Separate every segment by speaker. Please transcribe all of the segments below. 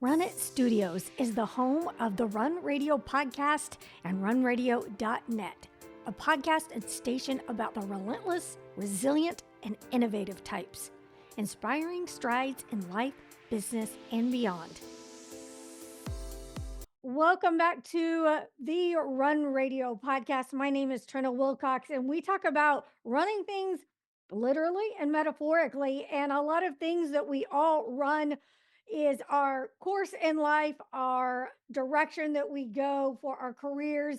Speaker 1: Run It Studios is the home of the Run Radio podcast and runradio.net, a podcast and station about the relentless, resilient, and innovative types, inspiring strides in life, business, and beyond. Welcome back to the Run Radio podcast. My name is Trina Wilcox, and we talk about running things literally and metaphorically, and a lot of things that we all run is our course in life, our direction that we go for our careers.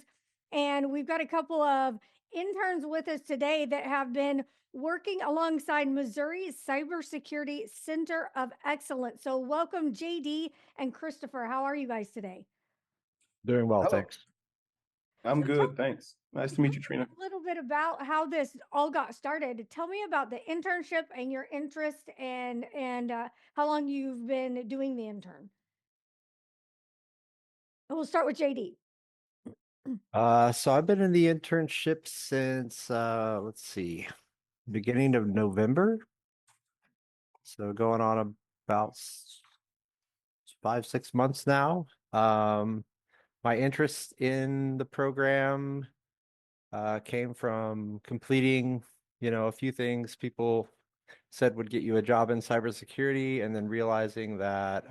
Speaker 1: And we've got a couple of interns with us today that have been working alongside Missouri's Cybersecurity Center of Excellence. So, welcome, JD and Christopher. How are you guys today?
Speaker 2: Doing well,
Speaker 3: Hello.
Speaker 2: thanks.
Speaker 3: I'm
Speaker 1: So
Speaker 3: good, thanks. Nice to meet you, Trina.
Speaker 1: A little bit about how this all got started. Tell me about the internship and your interest and how long you've been doing the intern. We'll start with JD.
Speaker 2: So I've been in the internship since let's see, beginning of November. So going on about 5-6 months now. My interest in the program came from completing, a few things people said would get you a job in cybersecurity, and then realizing that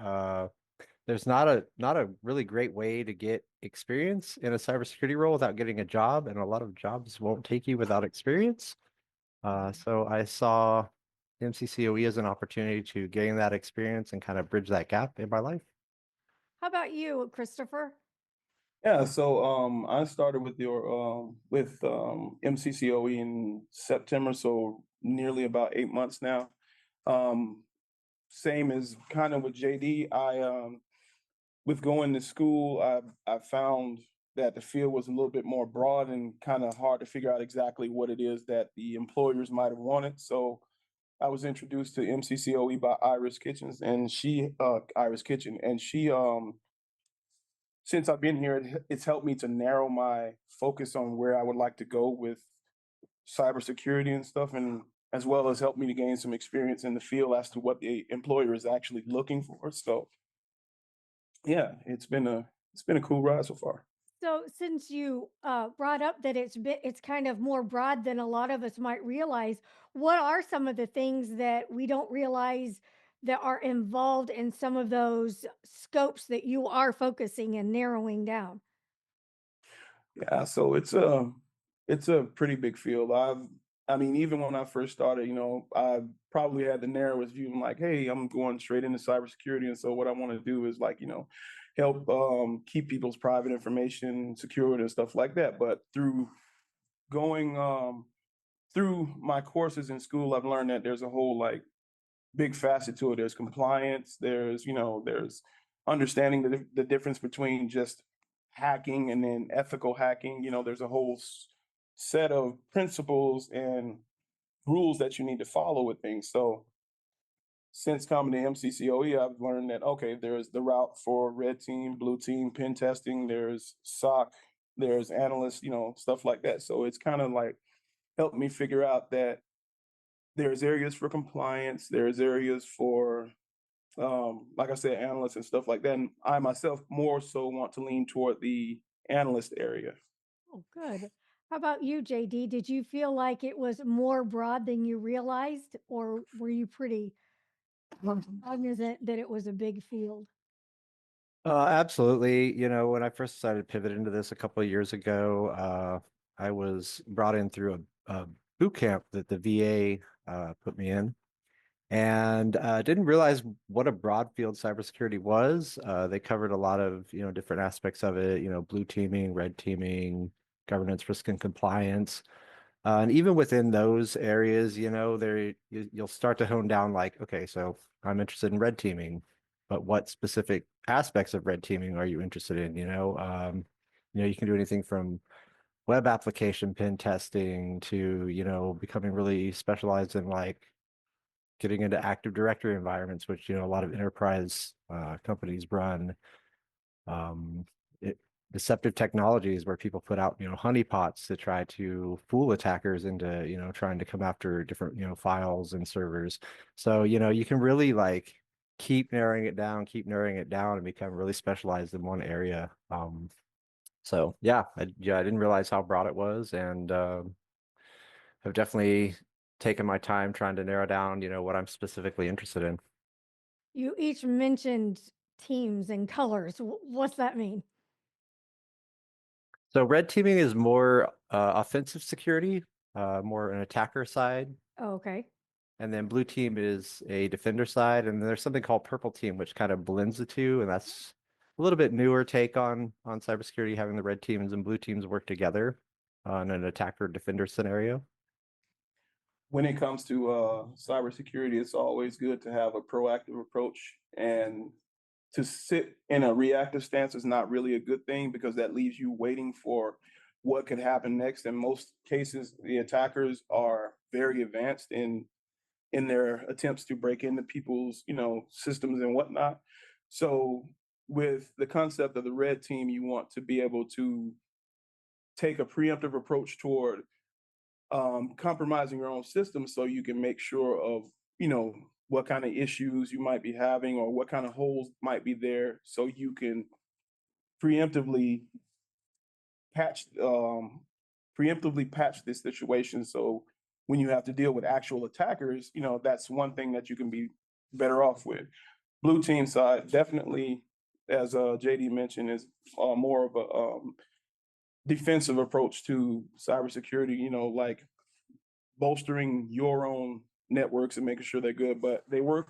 Speaker 2: there's not a really great way to get experience in a cybersecurity role without getting a job, and a lot of jobs won't take you without experience. So I saw MCCOE as an opportunity to gain that experience and kind of bridge that gap in my life.
Speaker 1: How about you, Christopher?
Speaker 3: Yeah, so I started with MCCOE in September, so nearly about 8 months now. Same as kind of with JD. With going to school, I found that the field was a little bit more broad and kind of hard to figure out exactly what it is that the employers might have wanted. So I was introduced to MCCOE by Iris Kitchen, and she since I've been here, it's helped me to narrow my focus on where I would like to go with cybersecurity and stuff, and as well as helped me to gain some experience in the field as to what the employer is actually looking for. So yeah, it's been a cool ride so far.
Speaker 1: So, since you brought up that it's kind of more broad than a lot of us might realize, what are some of the things that we don't realize that are involved in some of those scopes that you are focusing and narrowing down?
Speaker 3: Yeah, so it's a pretty big field. I mean, even when I first started, I probably had the narrowest view. I'm like, hey, I'm going straight into cybersecurity, and so what I want to do is like, help keep people's private information secured and stuff like that. But going through my courses in school, I've learned that there's a whole like big facet to it. There's compliance. There's understanding the difference between just hacking and then ethical hacking. There's a whole set of principles and rules that you need to follow with things. So since coming to MCCOE, I've learned that, okay, there's the route for red team, blue team, pen testing, there's SOC, there's analysts, stuff like that. So it's kind of like helped me figure out that there's areas for compliance, there's areas for, like I said, analysts and stuff like that. And I myself more so want to lean toward the analyst area.
Speaker 1: Oh, good. How about you, JD? Did you feel like it was more broad than you realized, or were you pretty cognizant that it was a big field?
Speaker 2: Absolutely. When I first decided to pivot into this a couple of years ago, I was brought in through a boot camp that the VA put me in, and didn't realize what a broad field cybersecurity was. They covered a lot of, different aspects of it, blue teaming, red teaming, governance, risk, and compliance. And even within those areas, you'll start to hone down like, okay, so I'm interested in red teaming, but what specific aspects of red teaming are you interested in? You can do anything from web application pen testing to, becoming really specialized in like getting into Active Directory environments, which, a lot of enterprise companies run. Um, Deceptive technologies where people put out, honeypots to try to fool attackers into, trying to come after different, files and servers. So, you can really like keep narrowing it down, and become really specialized in one area. So yeah, I didn't realize how broad it was, and have definitely taken my time trying to narrow down, what I'm specifically interested in.
Speaker 1: You each mentioned teams and colors. What's that mean?
Speaker 2: So red teaming is more offensive security, more an attacker side.
Speaker 1: Oh, okay.
Speaker 2: And then blue team is a defender side. And then there's something called purple team, which kind of blends the two. And that's a little bit newer take on cybersecurity, having the red teams and blue teams work together on an attacker defender scenario.
Speaker 3: When it comes to cybersecurity, it's always good to have a proactive approach, and to sit in a reactive stance is not really a good thing because that leaves you waiting for what could happen next. In most cases, the attackers are very advanced in their attempts to break into people's, systems and whatnot. So with the concept of the red team, you want to be able to take a preemptive approach toward compromising your own system so you can make sure of, what kind of issues you might be having or what kind of holes might be there so you can preemptively patch preemptively patch this situation. So when you have to deal with actual attackers, that's one thing that you can be better off with. Blue team side, definitely, as JD mentioned, is more of a defensive approach to cybersecurity, like bolstering your own networks and making sure they're good. But they work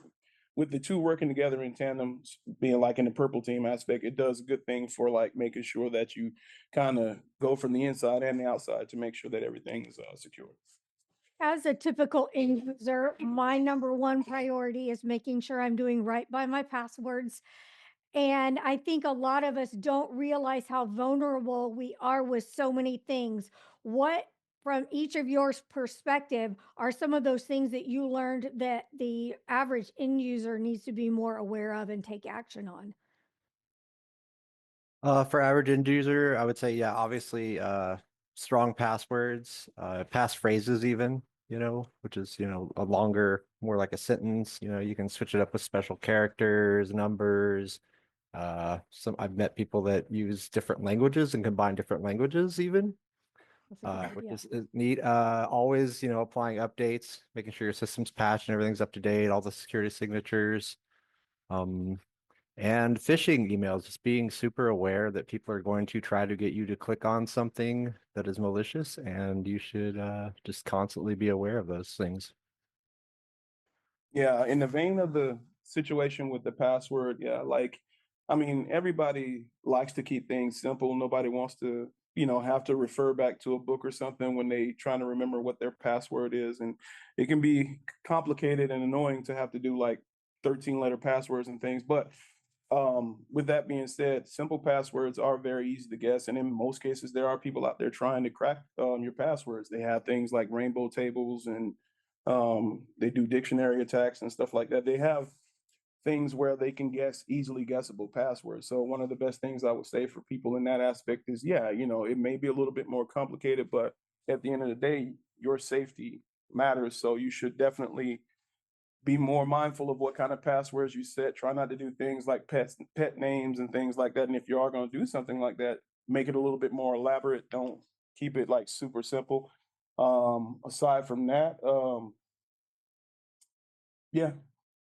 Speaker 3: with the two working together in tandem, being like in the purple team aspect. It does a good thing for like making sure that you kind of go from the inside and the outside to make sure that everything is secure.
Speaker 1: As a typical end user, my number one priority is making sure I'm doing right by my passwords. And I think a lot of us don't realize how vulnerable we are with so many things. What, from each of your perspective, are some of those things that you learned that the average end user needs to be more aware of and take action on?
Speaker 2: For average end user, I would say, yeah, obviously, strong passwords, passphrases even, which is, a longer, more like a sentence. You can switch it up with special characters, numbers. I've met people that use different languages and combine different languages even,
Speaker 1: That's a good
Speaker 2: which
Speaker 1: idea.
Speaker 2: is neat. Always, applying updates, making sure your system's patched and everything's up to date, all the security signatures. Um, and phishing emails, just being super aware that people are going to try to get you to click on something that is malicious, and you should just constantly be aware of those things.
Speaker 3: Yeah, in the vein of the situation with the password, yeah, like, I mean, everybody likes to keep things simple. Nobody wants to, have to refer back to a book or something when they trying to remember what their password is. And it can be complicated and annoying to have to do like 13-letter passwords and things. But with that being said, simple passwords are very easy to guess. And in most cases, there are people out there trying to crack your passwords. They have things like rainbow tables, and they do dictionary attacks and stuff like that. They have things where they can guess easily guessable passwords. So one of the best things I would say for people in that aspect is, yeah, it may be a little bit more complicated, but at the end of the day, your safety matters. So you should definitely be more mindful of what kind of passwords you set. Try not to do things like pet names and things like that. And if you are going to do something like that, make it a little bit more elaborate. Don't keep it like super simple. Aside from that, yeah,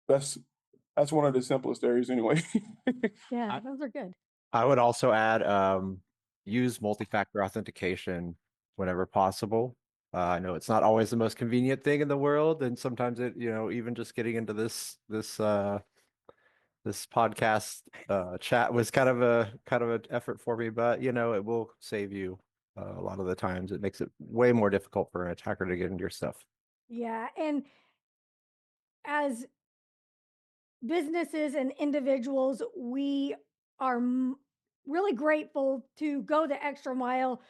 Speaker 3: that's that's one of the simplest areas anyway.
Speaker 1: Yeah,
Speaker 2: I,
Speaker 1: those are good.
Speaker 2: I would also add use multi-factor authentication whenever possible. I know it's not always the most convenient thing in the world, and sometimes it, even just getting into this podcast chat was kind of an effort for me, but it will save you a lot of the times. It makes it way more difficult for an attacker to get into your stuff.
Speaker 1: Yeah. And as businesses and individuals, we are really grateful to go the extra mile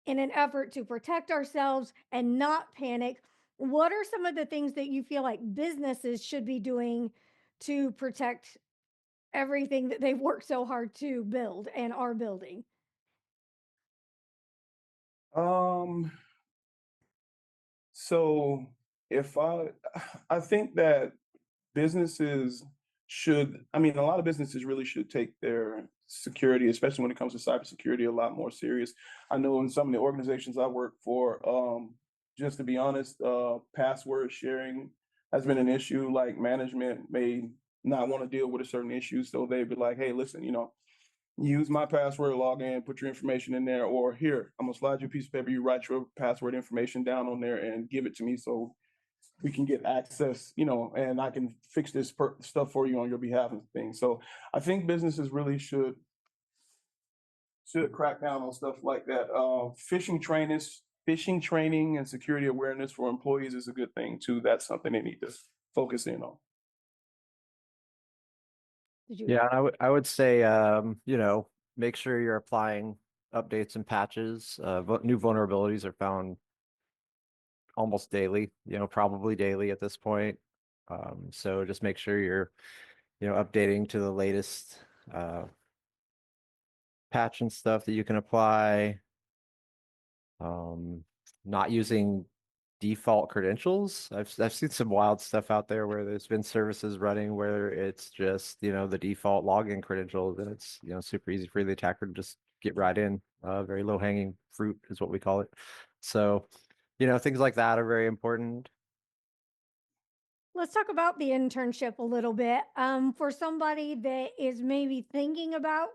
Speaker 1: in an effort to protect ourselves and not panic. What are some of the things that you feel like businesses should be doing to protect everything that they've worked so hard to build and are building?
Speaker 3: um, so if I think that businesses I mean, a lot of businesses really should take their security, especially when it comes to cybersecurity, a lot more serious. I know in some of the organizations I work for, just to be honest, password sharing has been an issue. Like management may not want to deal with a certain issue, so they'd be like, "Hey, listen, use my password, log in, put your information in there, or here, I'm gonna slide you a piece of paper. You write your password information down on there and give it to me, so we can get access, and I can fix this stuff for you on your behalf and things." So I think businesses really should crack down on stuff like that. Phishing training and security awareness for employees is a good thing too. That's something they need to focus in on.
Speaker 1: Did you?
Speaker 2: Yeah, I would say make sure you're applying updates and patches. New vulnerabilities are found almost daily, probably daily at this point. So just make sure you're, updating to the latest uh, patch and stuff that you can apply. Um, Not using default credentials. I've seen some wild stuff out there where there's been services running where it's just, the default login credentials, and it's, super easy for the attacker to just get right in. Very low hanging fruit is what we call it. So, things like that are very important.
Speaker 1: Let's talk about the internship a little bit. For somebody that is maybe thinking about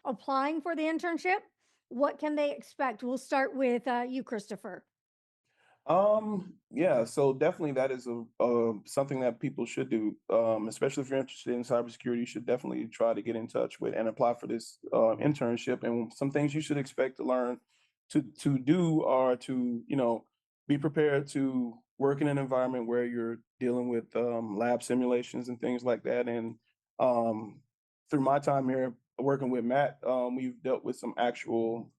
Speaker 1: applying for the internship, what can they expect? We'll start with you, Christopher.
Speaker 3: Yeah, so definitely that is something that people should do. Especially if you're interested in cybersecurity, you should definitely try to get in touch with and apply for this internship. And some things you should expect to learn to do are to, be prepared to work in an environment where you're dealing with lab simulations and things like that. And through my time here working with Matt, we've dealt with some actual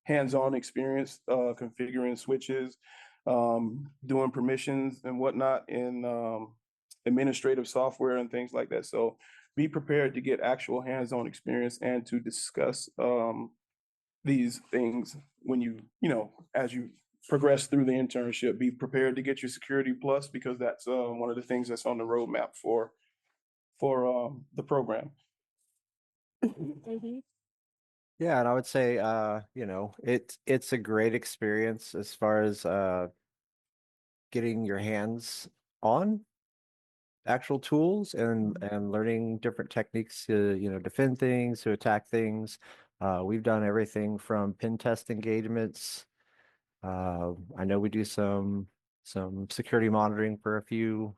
Speaker 3: hands-on experience configuring switches, doing permissions and whatnot in administrative software and things like that. So be prepared to get actual hands-on experience and to discuss these things when as you progress through the internship. Be prepared to get your Security Plus because that's one of the things that's on the roadmap for the program.
Speaker 2: Yeah, and I would say, it's a great experience as far as getting your hands on actual tools and learning different techniques to, defend things, to attack things. We've done everything from pen test engagements. I know we do some security monitoring for a few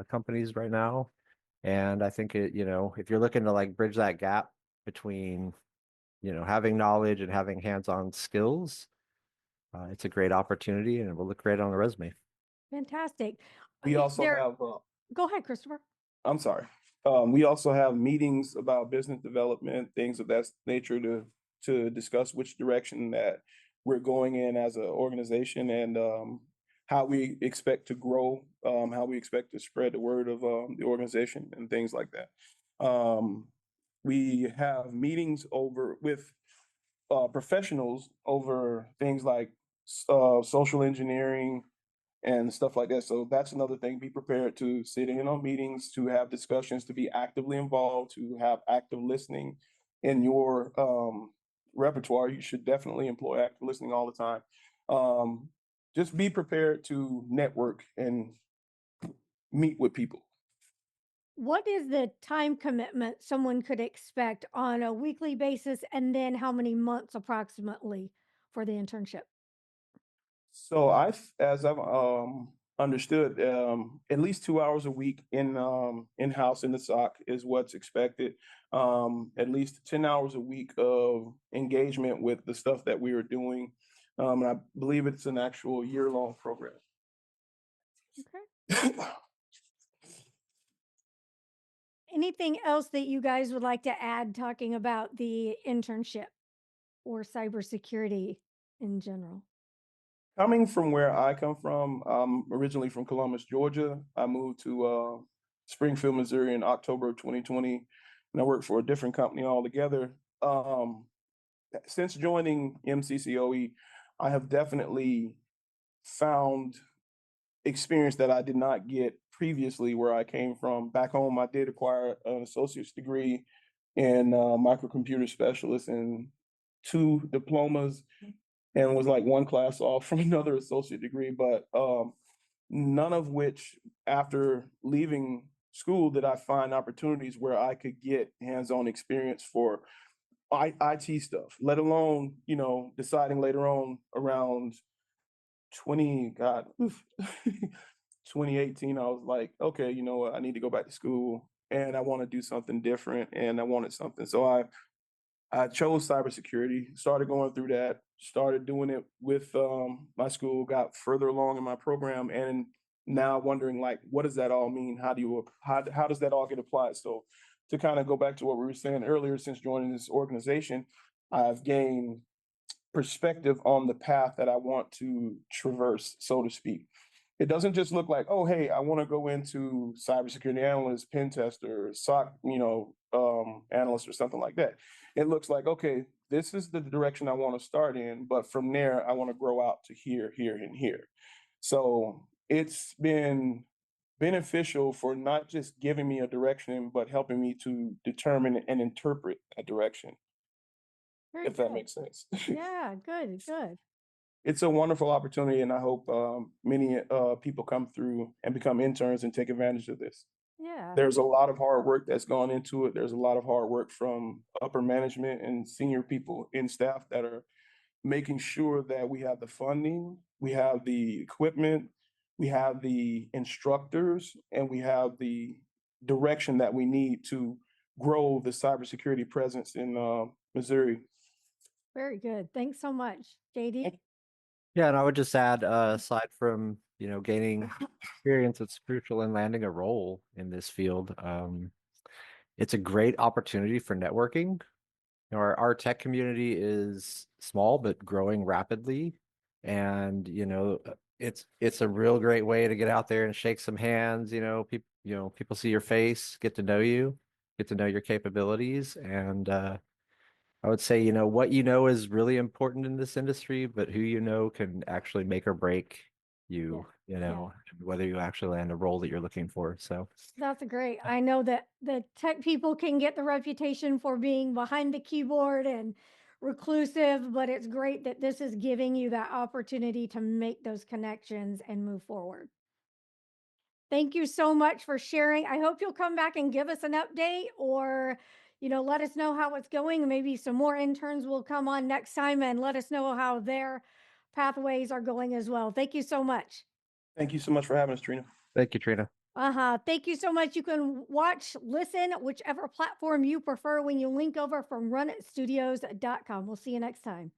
Speaker 2: companies right now. And I think if you're looking to like bridge that gap between, having knowledge and having hands-on skills, it's a great opportunity and it will look great on the resume.
Speaker 1: Fantastic.
Speaker 3: We also
Speaker 1: There,
Speaker 3: have
Speaker 1: go ahead, Christopher.
Speaker 3: I'm sorry. We also have meetings about business development, things of that nature to discuss which direction that we're going in as an organization and how we expect to grow, how we expect to spread the word of the organization and things like that. We have meetings over with professionals over things like social engineering, and stuff like that. So that's another thing. Be prepared to sit in on meetings, to have discussions, to be actively involved, to have active listening in your repertoire. You should definitely employ active listening all the time. Just be prepared to network and meet with people.
Speaker 1: What is the time commitment someone could expect on a weekly basis, and then how many months approximately for the internship?
Speaker 3: So as I've understood, at least 2 hours a week in house in the SOC is what's expected. At least 10 hours a week of engagement with the stuff that we are doing. And I believe it's an actual year-long program.
Speaker 1: Okay. Anything else that you guys would like to add talking about the internship or cybersecurity in general?
Speaker 3: Coming from where I come from, I'm originally from Columbus, Georgia. I moved to Springfield, Missouri in October of 2020, and I worked for a different company altogether. Since joining MCCOE, I have definitely found experience that I did not get previously where I came from. Back home, I did acquire an associate's degree in microcomputer specialist and 2 diplomas, and was like 1 class off from another associate degree. But none of which, after leaving school, did I find opportunities where I could get hands-on experience for IT stuff, let alone, deciding later on around 2018, I was like, okay, you know what, I need to go back to school and I want to do something different and I wanted something. So I chose cybersecurity, started going through that, started doing it with my school, got further along in my program, and now wondering like, what does that all mean? How does that all get applied? So to kind of go back to what we were saying earlier, since joining this organization, I've gained perspective on the path that I want to traverse, so to speak. It doesn't just look like, oh, hey, I want to go into cybersecurity analyst, pen tester, SOC, analyst or something like that. It looks like, okay, this is the direction I want to start in, but from there, I want to grow out to here, here, and here. So it's been beneficial for not just giving me a direction, but helping me to determine and interpret a direction,
Speaker 1: Very
Speaker 3: if that
Speaker 1: good.
Speaker 3: makes sense.
Speaker 1: Yeah, good, good.
Speaker 3: It's a wonderful opportunity, and I hope many people come through and become interns and take advantage of this.
Speaker 1: Yeah,
Speaker 3: There's a lot of hard work that's gone into it. There's a lot of hard work from upper management and senior people in staff that are making sure that we have the funding, we have the equipment, we have the instructors, and we have the direction that we need to grow the cybersecurity presence in Missouri.
Speaker 1: very good. Thanks so much, JD.
Speaker 2: Yeah, and I would just add, aside from, gaining experience, it's crucial in landing a role in this field. It's a great opportunity for networking. Our tech community is small but growing rapidly, and it's a real great way to get out there and shake some hands. People see your face, get to know you, get to know your capabilities, and I would say, what is really important in this industry, but who can actually make or break you,
Speaker 1: Yeah.
Speaker 2: whether you actually land a role that you're looking for. So,
Speaker 1: That's great. I know that the tech people can get the reputation for being behind the keyboard and reclusive, but it's great that this is giving you that opportunity to make those connections and move forward. Thank you so much for sharing. I hope you'll come back and give us an update or, let us know how it's going. Maybe some more interns will come on next time and let us know how their pathways are going as well. Thank you so much.
Speaker 3: Thank you so much for having us, Trina.
Speaker 2: thank you, Trina.
Speaker 1: Thank you so much. You can watch, listen, whichever platform you prefer when you link over from runitstudios.com. We'll see you next time.